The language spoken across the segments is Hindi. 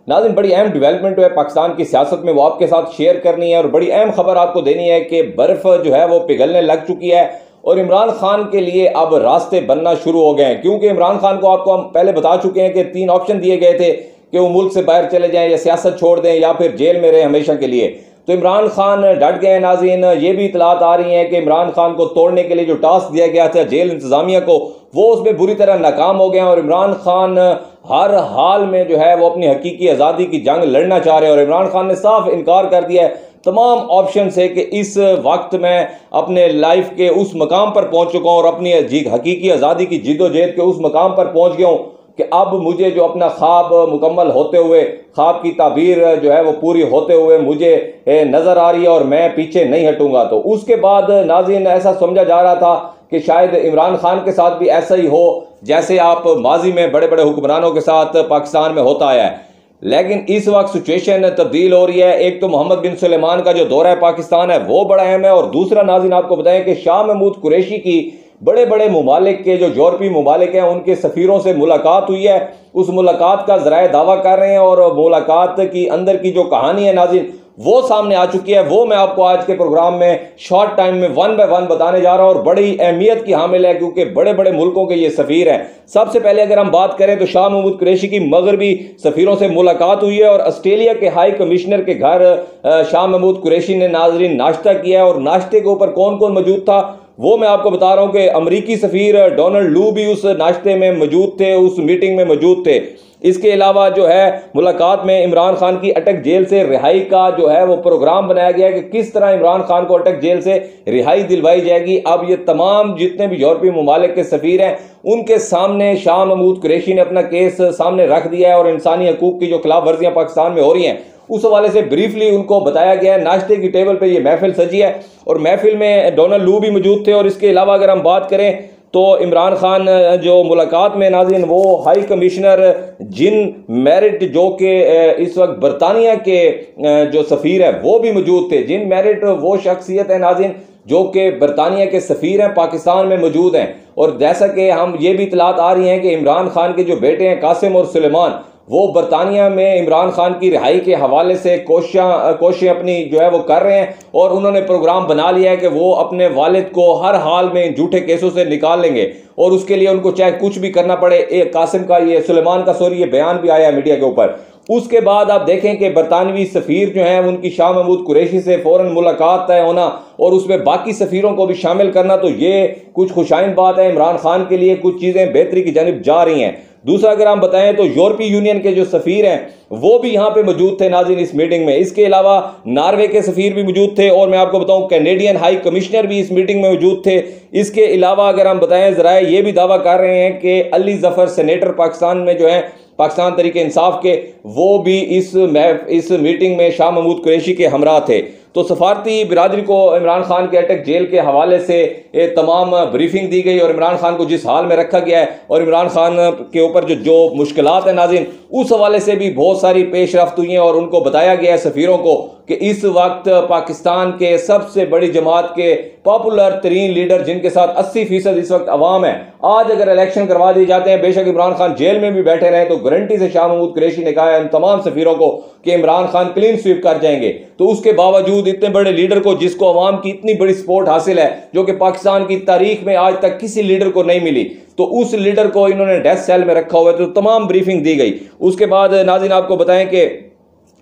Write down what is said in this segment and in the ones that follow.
नाज़रीन, बड़ी अहम डेवलपमेंट है पाकिस्तान की सियासत में, वो आपके साथ शेयर करनी है और बड़ी अहम खबर आपको देनी है कि बर्फ़ जो है वो पिघलने लग चुकी है और इमरान खान के लिए अब रास्ते बनना शुरू हो गए हैं। क्योंकि इमरान खान को आपको हम पहले बता चुके हैं कि 3 ऑप्शन दिए गए थे कि वो मुल्क से बाहर चले जाएं या सियासत छोड़ दें या फिर जेल में रहे हमेशा के लिए। तो इमरान खान डट गए हैं। नाज़रीन, ये भी इतलात आ रही हैं कि इमरान खान को तोड़ने के लिए जो टास्क दिया गया था जेल इंतजामिया को, वो उसमें बुरी तरह नाकाम हो गए हैं और इमरान खान हर हाल में जो है वो अपनी हकीकी आज़ादी की जंग लड़ना चाह रहे हैं। और इमरान खान ने साफ इनकार कर दिया है तमाम ऑप्शन से कि इस वक्त मैं अपने लाइफ के उस मकाम पर पहुंच चुका हूं और अपनी हकीकी आज़ादी की जिदोजहद के उस मकाम पर पहुंच गया हूं कि अब मुझे जो अपना ख्वाब मुकम्मल होते हुए, ख्वाब की ताबीर जो है वो पूरी होते हुए मुझे नज़र आ रही है और मैं पीछे नहीं हटूंगा। तो उसके बाद नाज़रीन, ऐसा समझा जा रहा था कि शायद इमरान खान के साथ भी ऐसा ही हो जैसे आप माजी में बड़े बड़े हुक्मरानों के साथ पाकिस्तान में होता आया है। लेकिन इस वक्त सिचुएशन तब्दील हो रही है। एक तो मोहम्मद बिन सुलेमान का जो दौरा है पाकिस्तान है वो बड़ा अहम है, और दूसरा नाज़रीन आपको बताएं कि शाह महमूद कुरैशी की बड़े बड़े मुमालिक के जो यूरोपीय मुमालिक हैं उनके सफ़ीरों से मुलाकात हुई है। उस मुलाकात का ज़राए दावा कर रहे हैं और मुलाकात की अंदर की जो कहानी है नाज़रीन वो सामने आ चुकी है। वो मैं आपको आज के प्रोग्राम में शॉर्ट टाइम में 1 बाय 1 बताने जा रहा हूं और बड़ी अहमियत की हामिल है क्योंकि बड़े बड़े मुल्कों के ये सफ़ीर हैं। सबसे पहले अगर हम बात करें तो शाह महमूद कुरैशी की मगरबी सफ़ीरों से मुलाकात हुई है और ऑस्ट्रेलिया के हाई कमिश्नर के घर शाह महमूद कुरैशी ने नाज़रीन नाश्ता किया है। और नाश्ते के ऊपर कौन कौन मौजूद था वो मैं आपको बता रहा हूं कि अमरीकी सफ़ीर डोनाल्ड लू भी उस नाश्ते में मौजूद थे, उस मीटिंग में मौजूद थे। इसके अलावा जो है मुलाकात में इमरान खान की अटक जेल से रिहाई का जो है वो प्रोग्राम बनाया गया है कि किस तरह इमरान खान को अटक जेल से रिहाई दिलवाई जाएगी। अब ये तमाम जितने भी यूरोपीय मुमालिक के सफ़ीर हैं उनके सामने शाह महमूद कुरैशी ने अपना केस सामने रख दिया है और इंसानी हकूक की जो खिलाफ वर्जियां पाकिस्तान में हो रही हैं उस हवाले से ब्रीफली उनको बताया गया है। नाश्ते की टेबल पे ये महफिल सजी है और महफिल में डोनाल्ड लू भी मौजूद थे। और इसके अलावा अगर हम बात करें तो इमरान खान जो मुलाकात में नाज़रीन वो हाई कमिश्नर जिन मैरिट जो कि इस वक्त बरतानिया के जो सफ़ीर है वो भी मौजूद थे। जिन मैरिट वो शख्सियत है नाज़रीन जो कि बरतानिया के सफ़ीर हैं पाकिस्तान में मौजूद हैं। और जैसा कि हम ये भी इतलात आ रही हैं कि इमरान खान के जो बेटे हैं कासिम और सुलेमान वो बरतानिया में इमरान खान की रिहाई के हवाले से कोशिशें अपनी जो है वो कर रहे हैं और उन्होंने प्रोग्राम बना लिया है कि वो अपने वालिद को हर हाल में झूठे केसों से निकाल लेंगे और उसके लिए उनको चाहे कुछ भी करना पड़े। कासिम का ये सुलेमान का ये बयान भी आया है मीडिया के ऊपर। उसके बाद आप देखें कि बरतानवी सफ़ीर जो हैं उनकी शाह महमूद कुरैशी से फ़ौरन मुलाकात तय होना और उसमें बाकी सफ़ीरों को भी शामिल करना, तो ये कुछ खुशाइन बात है। इमरान खान के लिए कुछ चीज़ें बेहतरी की जानिब जा रही हैं। दूसरा अगर हम बताएं तो यूरोपीय यूनियन के जो सफ़ीर हैं वो भी यहाँ पे मौजूद थे नाज़रीन इस मीटिंग में। इसके अलावा नॉर्वे के सफ़ीर भी मौजूद थे और मैं आपको बताऊं कैनेडियन हाई कमिश्नर भी इस मीटिंग में मौजूद थे। इसके अलावा अगर हम बताएं ज़राए ये भी दावा कर रहे हैं कि अली ज़फ़र सेनेटर पाकिस्तान में जो है पाकिस्तान तरीके इंसाफ के, वो भी इस मीटिंग में शाह महमूद कुरैशी के हमरा थे। तो सफारती बिरादरी को इमरान खान के अटक जेल के हवाले से तमाम ब्रीफिंग दी गई और इमरान खान को जिस हाल में रखा गया है और इमरान खान के ऊपर जो मुश्किलात हैं नाज़रीन उस हवाले से भी बहुत सारी पेशरफ्त हुई हैं और उनको बताया गया है सफ़ीरों को कि इस वक्त पाकिस्तान के सबसे बड़ी जमात के पॉपुलर तरीन लीडर जिनके साथ 80% इस वक्त अवाम है, आज अगर इलेक्शन करवा दिए जाते हैं, बेशक इमरान खान जेल में भी बैठे रहे, तो गारंटी से शाह महमूद कुरैशी ने कहा है इन तमाम सफ़ीरों को कि इमरान खान क्लीन स्वीप कर जाएंगे। तो उसके बावजूद इतने बड़े लीडर को जिसको अवाम की इतनी बड़ी सपोर्ट हासिल है जो कि पाकिस्तान की तारीख में आज तक किसी लीडर को नहीं मिली, तो उस लीडर को इन्होंने डेथ सेल में रखा हुआ है। तो तमाम ब्रीफिंग दी गई। उसके बाद नाज़रीन आपको बताएं कि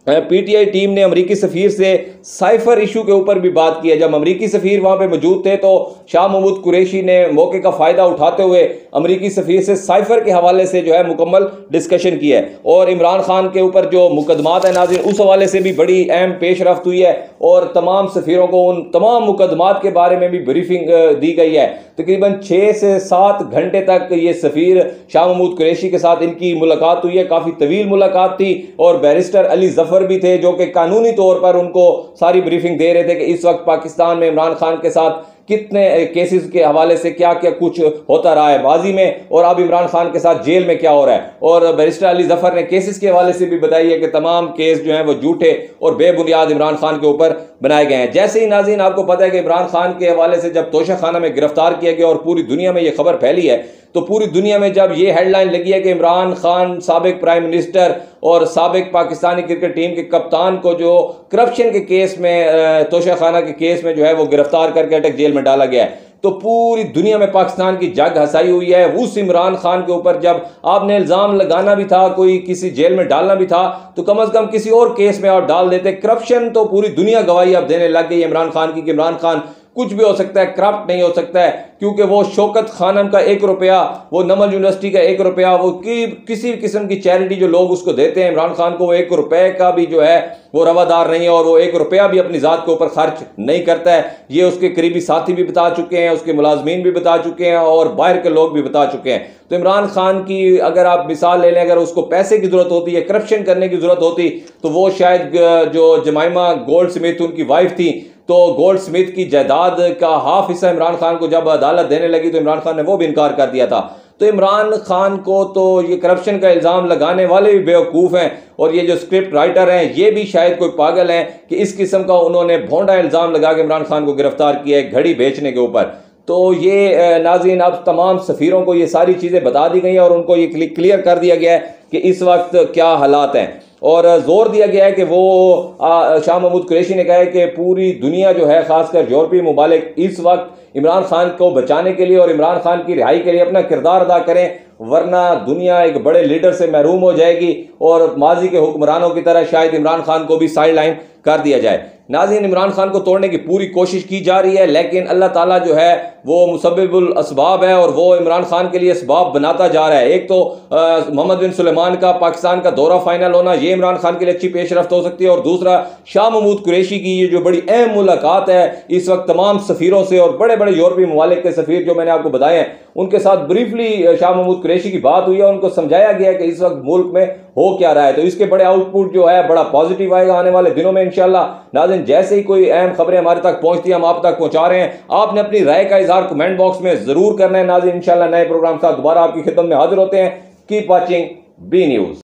पीटीआई टीम ने अमरीकी सफ़ीर से साइफर इशू के ऊपर भी बात की है। जब अमरीकी सफ़ीर वहाँ पे मौजूद थे तो शाह महमूद कुरैशी ने मौके का फ़ायदा उठाते हुए अमरीकी सफ़ीर से साइफर के हवाले से जो है मुकम्मल डिस्कशन की है और इमरान खान के ऊपर जो मुकदमात है नाज़रीन उस हवाले से भी बड़ी अहम पेशरफ्त हुई है और तमाम सफ़ीरों को उन तमाम मुकदमात के बारे में भी ब्रीफिंग दी गई है। तकरीबन 6 से 7 घंटे तक ये सफ़ीर शाह महमूद कुरैशी के साथ इनकी मुलाकात हुई है। काफ़ी तवील मुलाकात थी और बैरिस्टर अली ज़फ़र भी थे जो कि कानूनी तौर पर उनको सारी ब्रीफिंग दे रहे थे कि इस वक्त पाकिस्तान में इमरान खान के साथ कितने केसेस के हवाले से क्या क्या कुछ होता रहा है माजी में, और अब इमरान खान के साथ जेल में क्या हो रहा है। और बैरिस्टर अली जफर ने केसेस के हवाले से भी बताई है कि तमाम केस जो हैं वो झूठे और बेबुनियाद इमरान खान के ऊपर बनाए गए हैं। जैसे ही नाज़रीन आपको पता है कि इमरान खान के हवाले से जब तोशा खाना में गिरफ्तार किया गया और पूरी दुनिया में यह खबर फैली है, तो पूरी दुनिया में जब ये हेडलाइन लगी है कि इमरान खान साबिक प्राइम मिनिस्टर और साबिक पाकिस्तानी क्रिकेट टीम के कप्तान को जो करप्शन के केस में, तोशा खाना के केस में जो है वो गिरफ्तार करके अटक जेल में डाला गया है, तो पूरी दुनिया में पाकिस्तान की जग हंसाई हुई है। उस इमरान खान के ऊपर जब आपने इल्जाम लगाना भी था, कोई किसी जेल में डालना भी था, तो कम अज कम किसी और केस में आप डाल देते। करप्शन तो पूरी दुनिया गवाही अब देने लग गई इमरान खान की कि इमरान खान कुछ भी हो सकता है, करप्ट नहीं हो सकता है, क्योंकि वो शौकत खानम का 1 रुपया, वो नमल यूनिवर्सिटी का 1 रुपया, वो किसी किस्म की चैरिटी जो लोग उसको देते हैं इमरान खान को, वो 1 रुपए का भी जो है वो रवादार नहीं है, और वो 1 रुपया भी अपनी ज़ात के ऊपर खर्च नहीं करता है। ये उसके करीबी साथी भी बता चुके हैं, उसके मुलाजमीन भी बता चुके हैं, और बाहर के लोग भी बता चुके हैं। तो इमरान खान की अगर आप मिसाल ले लें, अगर उसको पैसे की जरूरत होती है, करप्शन करने की जरूरत होती, तो वो शायद जो जमाइमा गोल्ड स्मिथ उनकी वाइफ थी, तो गोल्ड स्मिथ की जायदाद का हाफ हिस्सा इमरान खान को जब अदालत देने लगी तो इमरान खान ने वो भी इनकार कर दिया था। तो इमरान खान को तो ये करप्शन का इल्ज़ाम लगाने वाले भी बेवकूफ़ हैं, और ये जो स्क्रिप्ट राइटर हैं ये भी शायद कोई पागल हैं कि इस किस्म का उन्होंने भोंडा इल्ज़ाम लगा के इमरान खान को गिरफ्तार किया है घड़ी बेचने के ऊपर। तो ये नाज़रीन अब तमाम सफ़ीरों को ये सारी चीज़ें बता दी गई हैं, और उनको ये क्लियर कर दिया गया है कि इस वक्त क्या हालात हैं, और जोर दिया गया है कि वो शाह महमूद कुरैशी ने कहा है कि पूरी दुनिया जो है, खासकर यूरोपीय मुमालिक, इस वक्त इमरान खान को बचाने के लिए और इमरान खान की रिहाई के लिए अपना किरदार अदा करें, वरना दुनिया एक बड़े लीडर से महरूम हो जाएगी और माजी के हुक्मरानों की तरह शायद इमरान खान को भी साइड लाइन कर दिया जाए। नाज़रीन, इमरान खान को तोड़ने की पूरी कोशिश की जा रही है, लेकिन अल्लाह ताला जो है वो मुसब्बिबुल असबाब है, और वो इमरान खान के लिए असबाब बनाता जा रहा है। एक तो मोहम्मद बिन सुलेमान का पाकिस्तान का दौरा फाइनल होना, ये इमरान खान के लिए अच्छी पेशरफ्त हो सकती है, और दूसरा शाह महमूद कुरैशी की ये जो बड़ी अहम मुलाकात है इस वक्त तमाम सफ़ीरों से, और बड़े बड़े यूरोपीय ममालिक के सफ़ीर जो मैंने आपको बताए हैं उनके साथ ब्रीफली शाह महमूद कुरैशी की बात हुई है, उनको समझाया गया है कि इस वक्त मुल्क में हो क्या रहा है। तो इसके बड़े आउटपुट जो है बड़ा पॉजिटिव आएगा आने वाले दिनों में इंशाल्लाह। नाज़रीन, जैसे ही कोई अहम खबरें हमारे तक पहुंचती है हम आप तक पहुंचा रहे हैं। आपने अपनी राय का इजहार कमेंट बॉक्स में जरूर करना है। नाज़रीन, इंशाल्लाह नए प्रोग्राम के साथ दोबारा आपकी खिदमत में हाजिर होते हैं। Keep watching B news.